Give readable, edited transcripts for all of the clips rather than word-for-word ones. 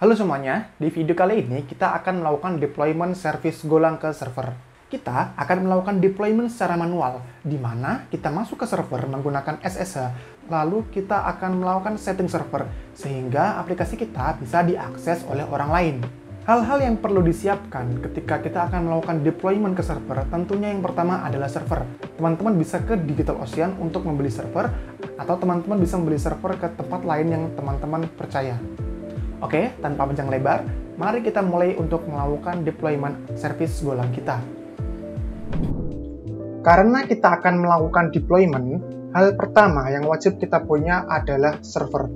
Halo semuanya, di video kali ini kita akan melakukan deployment service Golang ke server. Kita akan melakukan deployment secara manual, di mana kita masuk ke server menggunakan SSH, lalu kita akan melakukan setting server, sehingga aplikasi kita bisa diakses oleh orang lain. Hal-hal yang perlu disiapkan ketika kita akan melakukan deployment ke server, tentunya yang pertama adalah server. Teman-teman bisa ke DigitalOcean untuk membeli server, atau teman-teman bisa membeli server ke tempat lain yang teman-teman percaya. Oke, tanpa panjang lebar, mari kita mulai untuk melakukan deployment service Golang kita. Karena kita akan melakukan deployment, hal pertama yang wajib kita punya adalah server.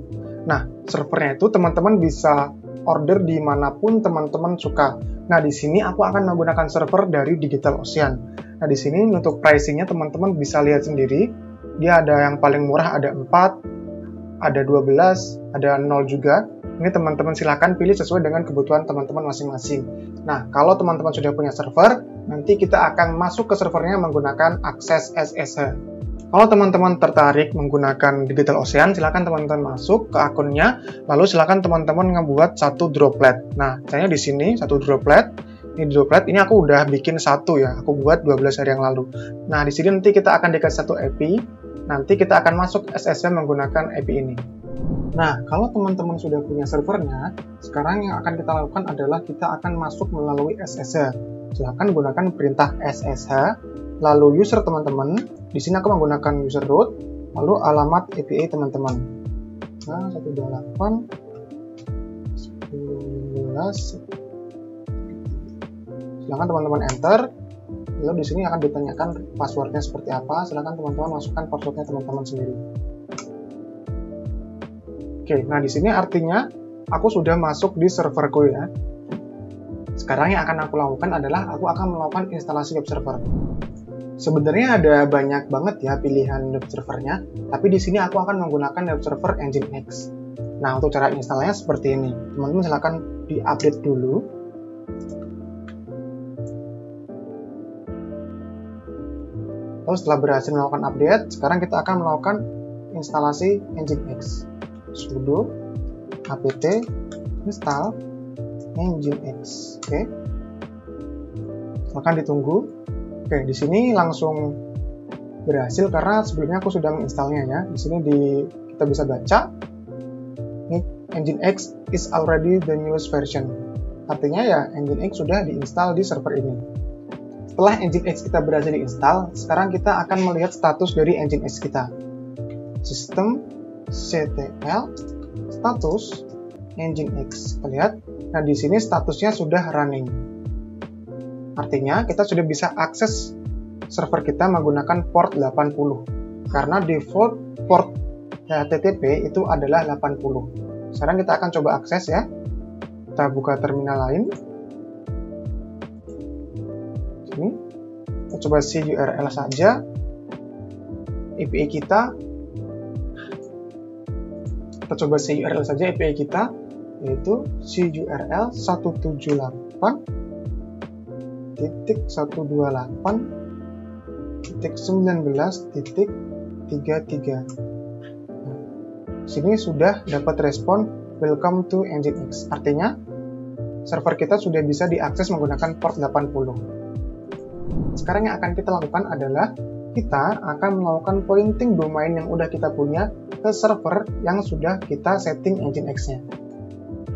Nah, servernya itu teman-teman bisa order dimanapun teman-teman suka. Nah, di sini aku akan menggunakan server dari DigitalOcean. Nah, di sini untuk pricingnya teman-teman bisa lihat sendiri. Dia ada yang paling murah, ada 4, ada 12, ada 0 juga. Ini teman-teman silahkan pilih sesuai dengan kebutuhan teman-teman masing-masing. Nah, kalau teman-teman sudah punya server, nanti kita akan masuk ke servernya menggunakan akses SSH. Kalau teman-teman tertarik menggunakan DigitalOcean, silahkan teman-teman masuk ke akunnya, lalu silahkan teman-teman ngebuat satu droplet. Nah, misalnya di sini satu droplet. Ini droplet, ini aku udah bikin satu ya, aku buat 12 hari yang lalu. Nah, di sini nanti kita akan dikasih satu API, nanti kita akan masuk SSH menggunakan API ini. Nah, kalau teman-teman sudah punya servernya, sekarang yang akan kita lakukan adalah kita akan masuk melalui SSH. Silahkan gunakan perintah SSH, lalu user teman-teman. Di sini aku menggunakan user root, lalu alamat API teman-teman. Nah, 128, 11. Silahkan teman-teman enter. Lalu di sini akan ditanyakan passwordnya seperti apa. Silahkan teman-teman masukkan passwordnya teman-teman sendiri. Oke, nah di sini artinya aku sudah masuk di serverku ya. Sekarang yang akan aku lakukan adalah aku akan melakukan instalasi web server. Sebenarnya ada banyak banget ya pilihan web servernya, tapi di sini aku akan menggunakan web server Nginx. Nah, untuk cara instalnya seperti ini. Teman-teman silahkan di-update dulu. Lalu setelah berhasil melakukan update, sekarang kita akan melakukan instalasi Nginx. Sudo apt install Nginx. Oke. Silahkan ditunggu. Oke, di sini langsung berhasil karena sebelumnya aku sudah menginstalnya ya. Di sini kita bisa baca Nginx is already the newest version. Artinya ya Nginx sudah diinstal di server ini. Setelah Nginx kita berhasil diinstal, sekarang kita akan melihat status dari Nginx kita. Systemctl status Nginx. Kita lihat. Nah, di sini statusnya sudah running. Artinya, kita sudah bisa akses server kita menggunakan port 80. Karena default port HTTP itu adalah 80. Sekarang kita akan coba akses ya. Kita buka terminal lain. Sini. Kita coba si URL saja. API kita. Kita coba si URL saja API kita, yaitu si URL 178.128.19.33. Sini sudah dapat respon welcome to Nginx. Artinya server kita sudah bisa diakses menggunakan port 80. Sekarang yang akan kita lakukan adalah kita akan melakukan pointing domain yang udah kita punya ke server yang sudah kita setting Nginx-nya.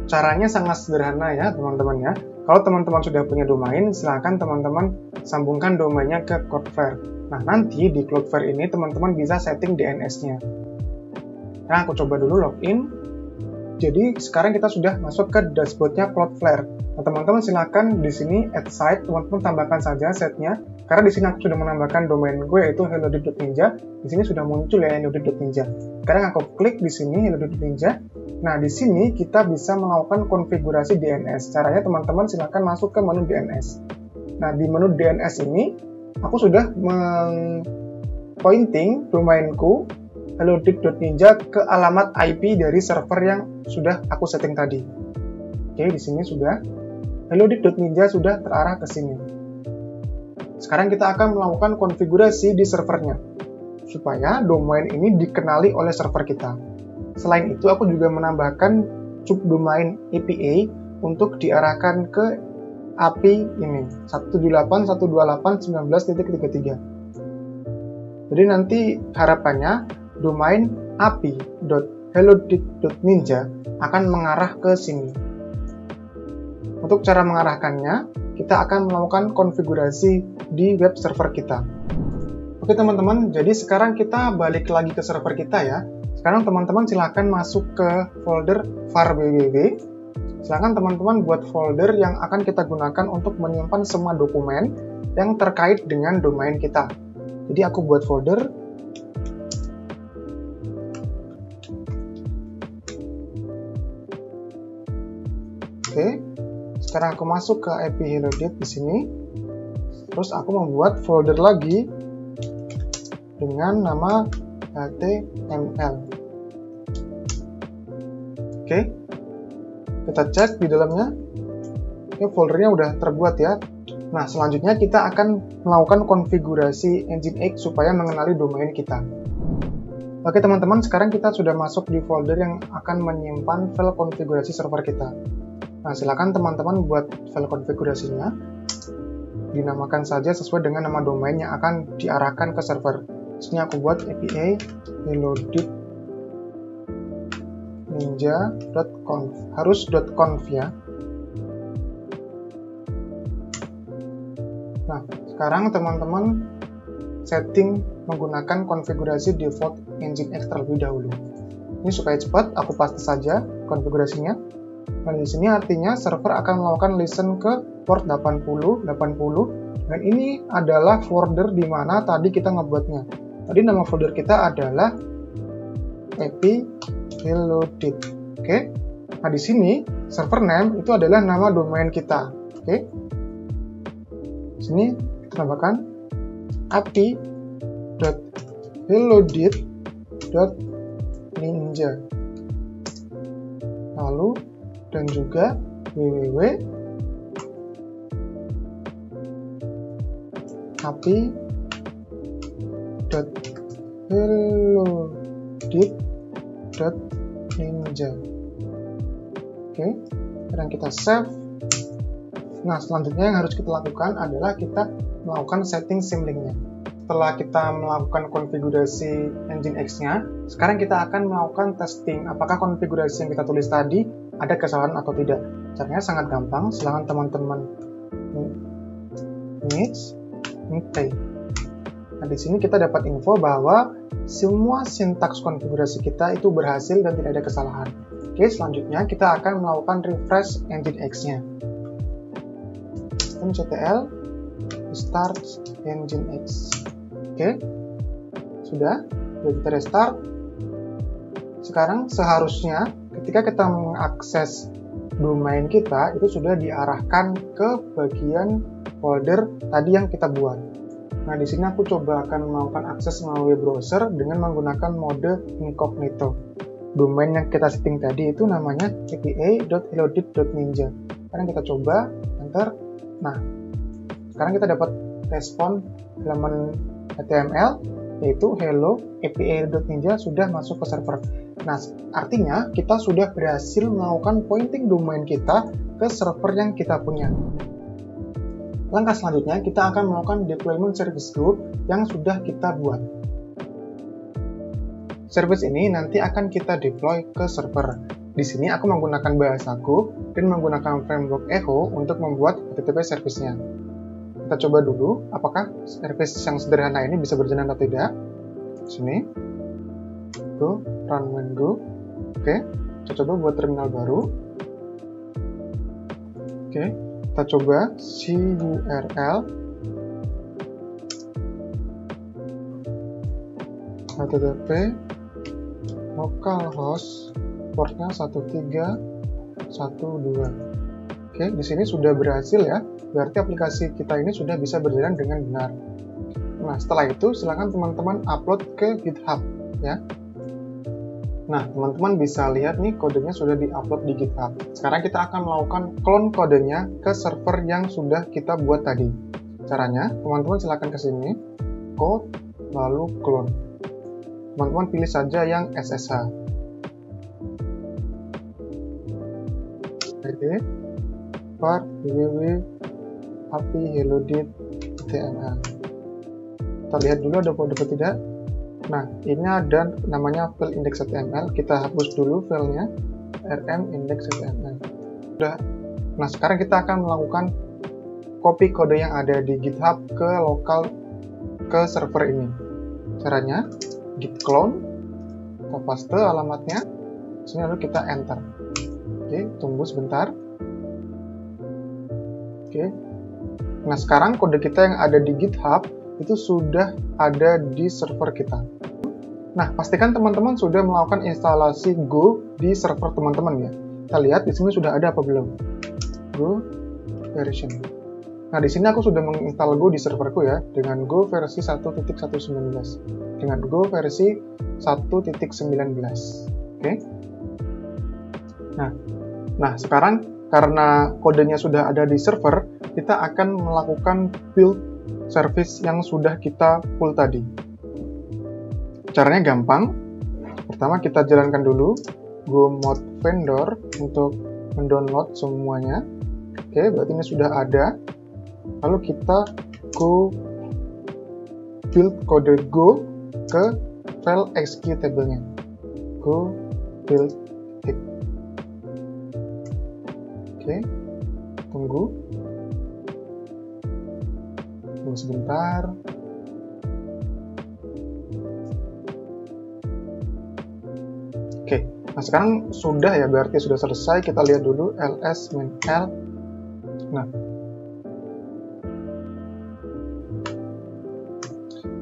Caranya sangat sederhana ya teman-teman ya. Kalau teman-teman sudah punya domain, silahkan teman-teman sambungkan domainnya ke Cloudflare. Nah, nanti di Cloudflare ini teman-teman bisa setting DNS-nya. Nah, aku coba dulu login. Jadi sekarang kita sudah masuk ke dashboard-nya Cloudflare. Nah, teman-teman silahkan di sini add site, teman-teman tambahkan saja setnya. Karena di sini aku sudah menambahkan domain gue yaitu hello.ninja. Di sini sudah muncul ya hello.ninja. Sekarang aku klik di sini hello.ninja. Nah, di sini kita bisa melakukan konfigurasi DNS. Caranya teman-teman silahkan masuk ke menu DNS. Nah, di menu DNS ini aku sudah pointing domainku hello.ninja ke alamat IP dari server yang sudah aku setting tadi. Oke, di sini sudah hello.ninja sudah terarah ke sini. Sekarang kita akan melakukan konfigurasi di servernya supaya domain ini dikenali oleh server kita. Selain itu, aku juga menambahkan subdomain API untuk diarahkan ke API ini 128.128.19.33. Jadi nanti harapannya domain api.hello.ninja akan mengarah ke sini. Untuk cara mengarahkannya, kita akan melakukan konfigurasi di web server kita. Oke teman-teman, jadi sekarang kita balik lagi ke server kita ya. Sekarang teman-teman silahkan masuk ke folder var www. Silahkan teman-teman buat folder yang akan kita gunakan untuk menyimpan semua dokumen yang terkait dengan domain kita. Jadi aku buat folder. Oke. Sekarang aku masuk ke API Hello.dit di sini. Terus aku membuat folder lagi dengan nama HTML. Oke. Kita cek di dalamnya. Oke, foldernya udah terbuat ya. Nah, selanjutnya kita akan melakukan konfigurasi Nginx supaya mengenali domain kita. Oke teman-teman, sekarang kita sudah masuk di folder yang akan menyimpan file konfigurasi server kita. Nah, silakan teman-teman buat file konfigurasinya. Dinamakan saja sesuai dengan nama domain yang akan diarahkan ke server. Di sini aku buat API hello.dit ninja.conf. Harus .conf ya. Nah, sekarang teman-teman setting menggunakan konfigurasi default Nginx terlebih dahulu. Ini supaya cepat, aku paste saja konfigurasinya. Nah, di sini artinya server akan melakukan listen ke port 80, dan ini adalah folder di mana tadi kita ngebuatnya. Tadi nama folder kita adalah API hello.dit. Oke. Nah, di sini server name itu adalah nama domain kita. Oke. Di sini kita namakan api.hello.dit.ninja. Lalu dan juga www.api.hello.dit.ninja. Oke, sekarang kita save. Nah, selanjutnya yang harus kita lakukan adalah kita melakukan setting symlinknya. Setelah kita melakukan konfigurasi Nginx-nya, sekarang kita akan melakukan testing apakah konfigurasi yang kita tulis tadi ada kesalahan atau tidak. Caranya sangat gampang, silahkan teman-teman play. Nah, di sini kita dapat info bahwa semua sintaks konfigurasi kita itu berhasil dan tidak ada kesalahan. Oke, selanjutnya kita akan melakukan refresh Nginx-nya. Ctl start Nginx. Oke, sudah kita restart. Sekarang seharusnya ketika kita mengakses domain kita itu sudah diarahkan ke bagian folder tadi yang kita buat. Nah, di sini aku coba akan melakukan akses melalui browser dengan menggunakan mode incognito. Domain yang kita setting tadi itu namanya api.hello.dit.ninja. Sekarang kita coba enter. Nah, sekarang kita dapat respon halaman HTML yaitu hello api.hello.ninja sudah masuk ke server. Nah, artinya kita sudah berhasil melakukan pointing domain kita ke server yang kita punya. Langkah selanjutnya, kita akan melakukan deployment service group yang sudah kita buat. Service ini nanti akan kita deploy ke server. Di sini aku menggunakan bahasaku dan menggunakan framework Echo untuk membuat HTTP service-nya. Kita coba dulu apakah service yang sederhana ini bisa berjalan atau tidak. Sini. Go, run when go. Oke, kita coba buat terminal baru. Oke, kita coba curl http localhost portnya 1312. Oke, di sini sudah berhasil ya. Berarti aplikasi kita ini sudah bisa berjalan dengan benar. Nah, setelah itu silakan teman-teman upload ke GitHub ya. Nah, teman-teman bisa lihat nih kodenya sudah di-upload di GitHub. Sekarang kita akan melakukan clone kodenya ke server yang sudah kita buat tadi. Caranya, teman-teman silakan ke sini, code, lalu clone. Teman-teman pilih saja yang SSH. Oke, var www.api-hello.html. Kita lihat dulu ada kode atau tidak. Nah, ini ada namanya file index.html. Kita hapus dulu filenya rm index.html. Udah. Nah, sekarang kita akan melakukan copy kode yang ada di GitHub ke server ini. Caranya git clone, kita paste alamatnya, sini lalu kita enter. Oke, tunggu sebentar. Oke. Nah, sekarang kode kita yang ada di GitHub itu sudah ada di server kita. Nah, pastikan teman-teman sudah melakukan instalasi Go di server teman-teman ya. Kita lihat di sini sudah ada apa belum. Go version. Nah, di sini aku sudah menginstal Go di serverku ya, dengan Go versi 1.119. Dengan Go versi 1.19. Oke. Nah, sekarang karena kodenya sudah ada di server, kita akan melakukan build service yang sudah kita pull tadi. Caranya gampang. Pertama kita jalankan dulu go mod vendor untuk mendownload semuanya. Oke, berarti ini sudah ada. Lalu kita go build kode Go ke file executable-nya. Go build it. Oke, tunggu sebentar. Oke, nah sekarang sudah ya, berarti sudah selesai. Kita lihat dulu ls min l.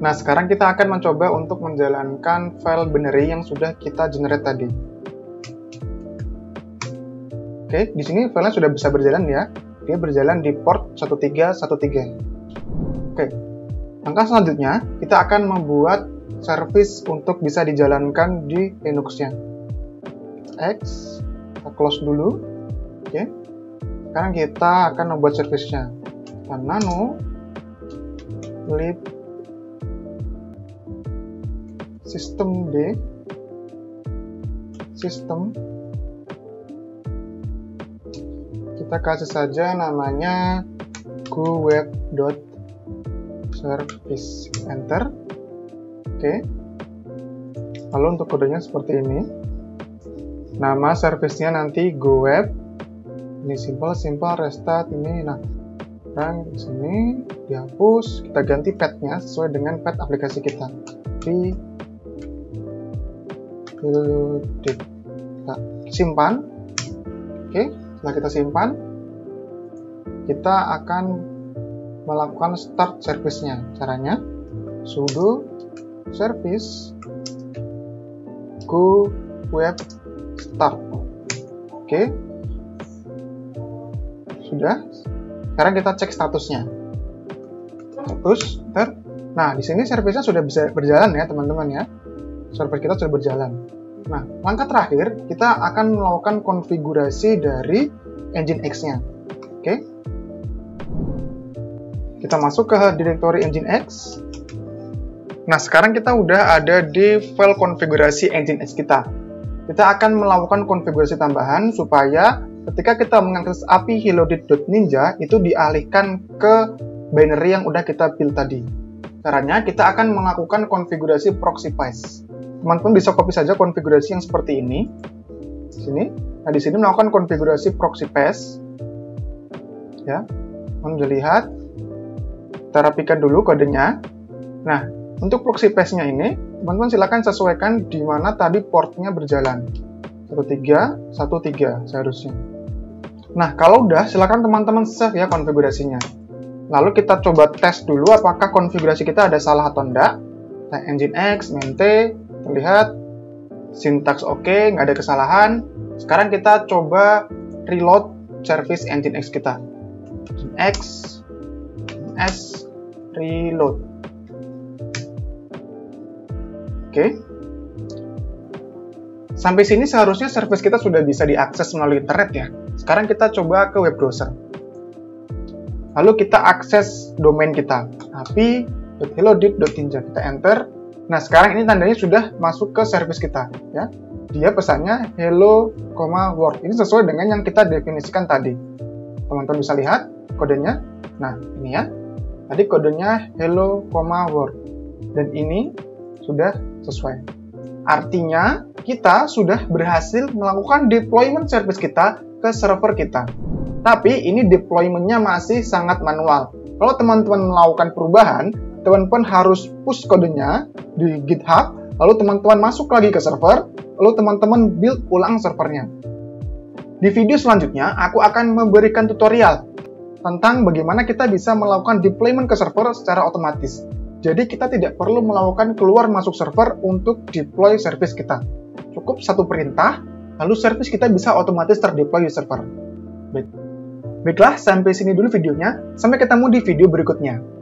Nah, sekarang kita akan mencoba untuk menjalankan file binary yang sudah kita generate tadi. Oke, di sini filenya sudah bisa berjalan ya. Dia berjalan di port 1313. Oke, langkah selanjutnya kita akan membuat service untuk bisa dijalankan di Linux-nya. X, kita close dulu. Oke, sekarang kita akan membuat service-nya. Kita nano lib systemd system. Kita kasih saja namanya goweb.service. Enter. Oke. Lalu untuk kodenya seperti ini. Nama service-nya nanti goweb. Ini simple restart ini. Nah, dan di sini dihapus, kita ganti path-nya sesuai dengan path aplikasi kita. Kita simpan. Oke, setelah kita simpan, kita akan melakukan start service-nya. Caranya sudo service go web start. Oke, sudah. Sekarang kita cek statusnya. Status, enter. Nah, di sini service-nya sudah bisa berjalan ya, teman-teman ya. Server kita sudah berjalan. Nah, langkah terakhir, kita akan melakukan konfigurasi dari Nginx-nya. Oke. Kita masuk ke direktori Nginx. Nah, sekarang kita udah ada di file konfigurasi Nginx kita. Kita akan melakukan konfigurasi tambahan supaya ketika kita mengakses API hello.ninja itu dialihkan ke binary yang udah kita build tadi. Caranya kita akan melakukan konfigurasi proxy path. Teman-teman bisa copy saja konfigurasi yang seperti ini. Sini. Nah, di sini melakukan konfigurasi proxy path. Ya. Teman-teman lihat. Kita rapikan dulu kodenya. Nah, untuk proxy path-nya ini, teman-teman silakan sesuaikan di mana tadi portnya berjalan. 1313 seharusnya. Nah, kalau udah, silakan teman-teman save ya konfigurasinya. Lalu kita coba tes dulu apakah konfigurasi kita ada salah atau enggak. Nah, Nginx, main-t, terlihat sintaks oke, nggak ada kesalahan. Sekarang kita coba reload service Nginx kita. Nginx s reload. Oke. Sampai sini seharusnya service kita sudah bisa diakses melalui internet ya. Sekarang kita coba ke web browser. Lalu kita akses domain kita, api.hello.ninja. Kita enter. Nah, sekarang ini tandanya sudah masuk ke service kita, ya. Dia pesannya hello, world. Ini sesuai dengan yang kita definisikan tadi. Teman-teman bisa lihat kodenya. Nah, ini ya. Tadi kodenya hello, world. Dan ini sudah sesuai. Artinya, kita sudah berhasil melakukan deployment service kita ke server kita. Tapi ini deployment-nya masih sangat manual. Kalau teman-teman melakukan perubahan, teman-teman harus push kodenya di GitHub, lalu teman-teman masuk lagi ke server, lalu teman-teman build ulang servernya. Di video selanjutnya, aku akan memberikan tutorial tentang bagaimana kita bisa melakukan deployment ke server secara otomatis. Jadi kita tidak perlu melakukan keluar masuk server untuk deploy service kita. Cukup satu perintah, lalu service kita bisa otomatis terdeploy di server. Baiklah, sampai sini dulu videonya. Sampai ketemu di video berikutnya.